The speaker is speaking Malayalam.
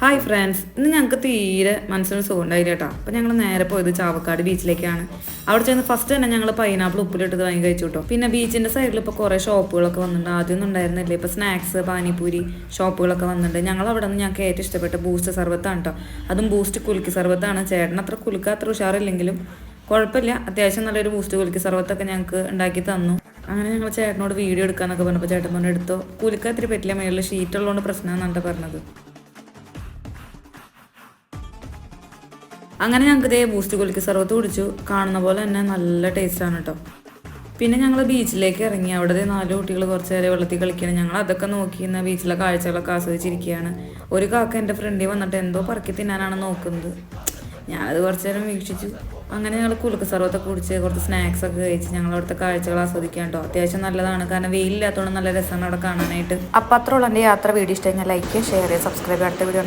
ഹായ് ഫ്രണ്ട്സ്, ഇന്ന് ഞങ്ങൾക്ക് തീരെ മനസ്സിന് സുഖം ഉണ്ടായില്ല കേട്ടോ. അപ്പോൾ ഞങ്ങൾ നേരെ പോയത് ചാവക്കാട് ബീച്ചിലേക്കാണ്. അവിടെ ചെന്ന് ഫസ്റ്റ് തന്നെ ഞങ്ങൾ പൈനാപ്പിൾ ഉപ്പിലിട്ടത് വാങ്ങി കഴിച്ചു കേട്ടോ. പിന്നെ ബീച്ചിൻ്റെ സൈഡിൽ ഇപ്പോൾ കുറേ ഷോപ്പുകളൊക്കെ വന്നിട്ടുണ്ട്. ആദ്യമൊന്നും ഉണ്ടായിരുന്നില്ല, ഇപ്പോൾ സ്നാക്സ്, പാനിപൂരി ഷോപ്പുകളൊക്കെ വന്നിട്ടുണ്ട്. ഞങ്ങൾ അവിടെ നിന്ന് ഞങ്ങൾക്ക് ഏറ്റവും ഇഷ്ടപ്പെട്ട ബൂസ്റ്റ് സർബത്താണ് കേട്ടോ. അതും ബൂസ്റ്റ് കുലുക്കി സർബത്താണ്. ചേട്ടൻ അത്ര കുലുക്ക് അത്ര ഉഷാറില്ലെങ്കിലും കുഴപ്പമില്ല, അത്യാവശ്യം നല്ലൊരു ബൂസ്റ്റ് കുലുക്കി സർബത്തൊക്കെ ഞങ്ങൾക്ക് ഉണ്ടാക്കി തന്നു. അങ്ങനെ ഞങ്ങൾ ചേട്ടനോട് വീഡിയോ എടുക്കാമെന്നൊക്കെ പറഞ്ഞപ്പോൾ ചേട്ടൻ പറഞ്ഞു എടുത്തോ, കുലുക്കാൻ ഇത്തിരി പറ്റില്ല, മേളിൽ ഷീറ്റ് ഉള്ളതുകൊണ്ട് പ്രശ്നമെന്നാണ് പറഞ്ഞത്. അങ്ങനെ ഞങ്ങൾക്ക് ഇതേ ബൂസ്റ്റ് കുലുക്കി സർബത്ത് കുടിച്ചു. കാണുന്ന പോലെ തന്നെ നല്ല ടേസ്റ്റാണ് കേട്ടോ. പിന്നെ ഞങ്ങൾ ബീച്ചിലേക്ക് ഇറങ്ങി. അവിടെ 4 കുട്ടികൾ കുറച്ച് നേരം വെള്ളത്തിൽ കളിക്കുകയാണ്. ഞങ്ങൾ അതൊക്കെ നോക്കി ഇന്ന് ബീച്ചിലെ കാഴ്ചകളൊക്കെ ആസ്വദിച്ചിരിക്കുകയാണ്. ഒരു കാക്ക എൻ്റെ ഫ്രണ്ടിൽ വന്നിട്ട് എന്തോ പറക്കി തിന്നാനാണ് നോക്കുന്നത്. ഞാനത് കുറച്ച് നേരം വീക്ഷിച്ചു. അങ്ങനെ ഞങ്ങൾ കുലുക്ക് സർബത്തൊക്കെ കുടിച്ച് കുറച്ച് സ്നാക്സ് ഒക്കെ കഴിച്ച് ഞങ്ങൾ അവിടുത്തെ കാഴ്ചകൾ ആസ്വദിക്കാൻ കേട്ടോ. അത്യാവശ്യം നല്ലതാണ്, കാരണം വെയിലില്ലാത്തതുകൊണ്ട് നല്ല രസമാണ് അവിടെ കാണാനായിട്ട്. അപ്പം അത്രയുള്ള എൻ്റെ യാത്ര വീഡിയോ ഇഷ്ടം ലൈക്ക്, ഷെയർ, സബ്സ്ക്രൈബ്. അടുത്ത വീഡിയോ